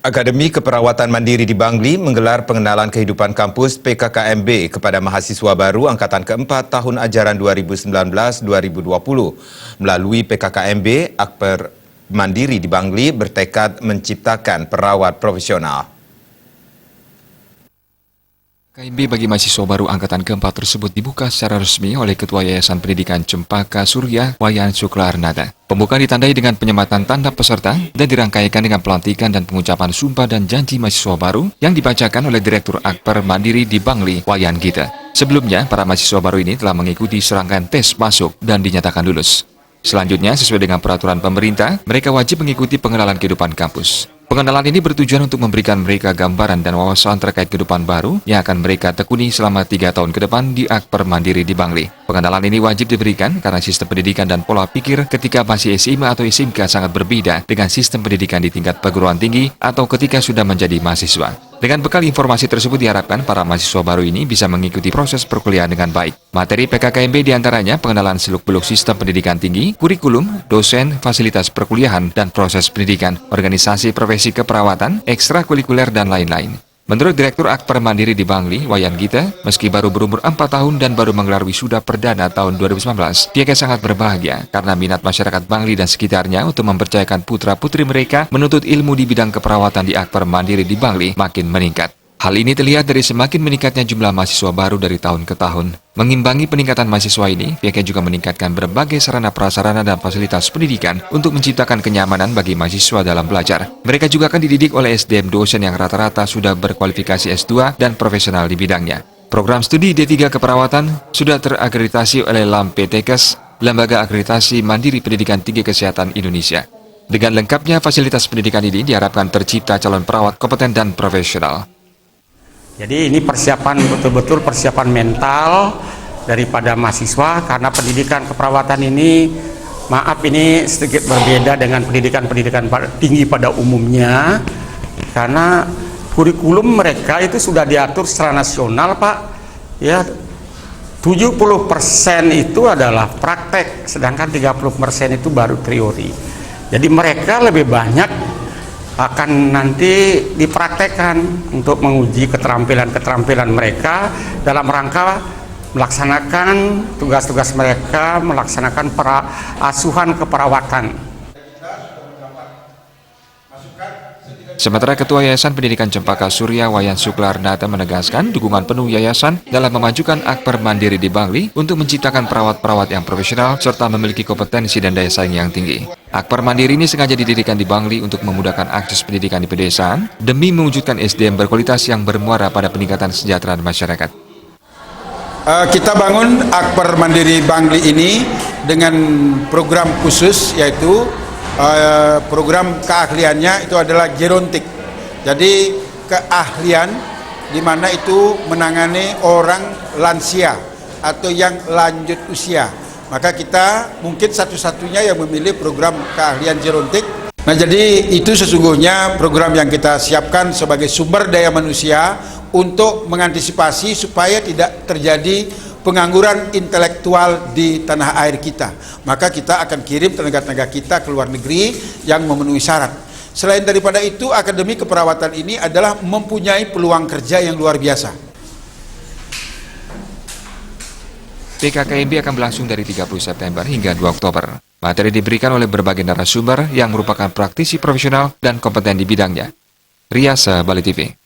Akademi Keperawatan Mandiri di Bangli menggelar pengenalan kehidupan kampus PKKMB kepada mahasiswa baru angkatan keempat tahun ajaran 2019-2020. Melalui PKKMB, Akper Mandiri di Bangli bertekad menciptakan perawat profesional. KMB bagi mahasiswa baru angkatan keempat tersebut dibuka secara resmi oleh Ketua Yayasan Pendidikan Cempaka Surya, Wayan Suklarnata. Pembukaan ditandai dengan penyematan tanda peserta dan dirangkaikan dengan pelantikan dan pengucapan sumpah dan janji mahasiswa baru yang dibacakan oleh Direktur Akper Mandiri di Bangli, Wayan Gita. Sebelumnya, para mahasiswa baru ini telah mengikuti serangkaian tes masuk dan dinyatakan lulus. Selanjutnya, sesuai dengan peraturan pemerintah, mereka wajib mengikuti pengenalan kehidupan kampus. Pengenalan ini bertujuan untuk memberikan mereka gambaran dan wawasan terkait kehidupan baru yang akan mereka tekuni selama 3 tahun ke depan di Akper Mandiri di Bangli. Pengenalan ini wajib diberikan karena sistem pendidikan dan pola pikir ketika masih SMA atau SMK sangat berbeda dengan sistem pendidikan di tingkat perguruan tinggi atau ketika sudah menjadi mahasiswa. Dengan bekal informasi tersebut diharapkan para mahasiswa baru ini bisa mengikuti proses perkuliahan dengan baik. Materi PKKMB diantaranya pengenalan seluk-beluk sistem pendidikan tinggi, kurikulum, dosen, fasilitas perkuliahan, dan proses pendidikan, organisasi profesi keperawatan, ekstrakurikuler, dan lain-lain. Menurut Direktur Akper Mandiri di Bangli, Wayan Gita, meski baru berumur 4 tahun dan baru menggelar wisuda perdana tahun 2019, dia sangat berbahagia karena minat masyarakat Bangli dan sekitarnya untuk mempercayakan putra-putri mereka menuntut ilmu di bidang keperawatan di Akper Mandiri di Bangli makin meningkat. Hal ini terlihat dari semakin meningkatnya jumlah mahasiswa baru dari tahun ke tahun. Mengimbangi peningkatan mahasiswa ini, pihaknya juga meningkatkan berbagai sarana prasarana dan fasilitas pendidikan untuk menciptakan kenyamanan bagi mahasiswa dalam belajar. Mereka juga akan dididik oleh SDM dosen yang rata-rata sudah berkualifikasi S2 dan profesional di bidangnya. Program studi D3 Keperawatan sudah terakreditasi oleh LAMPTKes, Lembaga Akreditasi Mandiri Pendidikan Tinggi Kesehatan Indonesia. Dengan lengkapnya fasilitas pendidikan ini diharapkan tercipta calon perawat kompeten dan profesional. Jadi ini persiapan, betul-betul persiapan mental daripada mahasiswa, karena pendidikan keperawatan ini, maaf ini sedikit berbeda dengan pendidikan tinggi pada umumnya, karena kurikulum mereka itu sudah diatur secara nasional, Pak. Ya, 70% itu adalah praktek, sedangkan 30% itu baru teori. Jadi mereka lebih banyak akan nanti dipraktekkan untuk menguji keterampilan mereka dalam rangka melaksanakan tugas-tugas mereka, melaksanakan asuhan keperawatan. Sementara Ketua Yayasan Pendidikan Cempaka Surya, Wayan Suklarnata, menegaskan dukungan penuh yayasan dalam memajukan Akper Mandiri di Bangli untuk menciptakan perawat-perawat yang profesional serta memiliki kompetensi dan daya saing yang tinggi. Akper Mandiri ini sengaja didirikan di Bangli untuk memudahkan akses pendidikan di pedesaan demi mewujudkan SDM berkualitas yang bermuara pada peningkatan kesejahteraan masyarakat. Kita bangun Akper Mandiri Bangli ini dengan program khusus, yaitu program keahliannya itu adalah gerontik. Jadi keahlian di mana itu menangani orang lansia atau yang lanjut usia. Maka kita mungkin satu-satunya yang memilih program keahlian gerontik. Nah, jadi itu sesungguhnya program yang kita siapkan sebagai sumber daya manusia untuk mengantisipasi supaya tidak terjadi pengangguran intelektual di tanah air kita. Maka kita akan kirim tenaga-tenaga kita ke luar negeri yang memenuhi syarat. Selain daripada itu, Akademi Keperawatan ini adalah mempunyai peluang kerja yang luar biasa. PKKMB akan berlangsung dari 30 September hingga 2 Oktober. Materi diberikan oleh berbagai narasumber yang merupakan praktisi profesional dan kompeten di bidangnya. Riasa, Bali TV.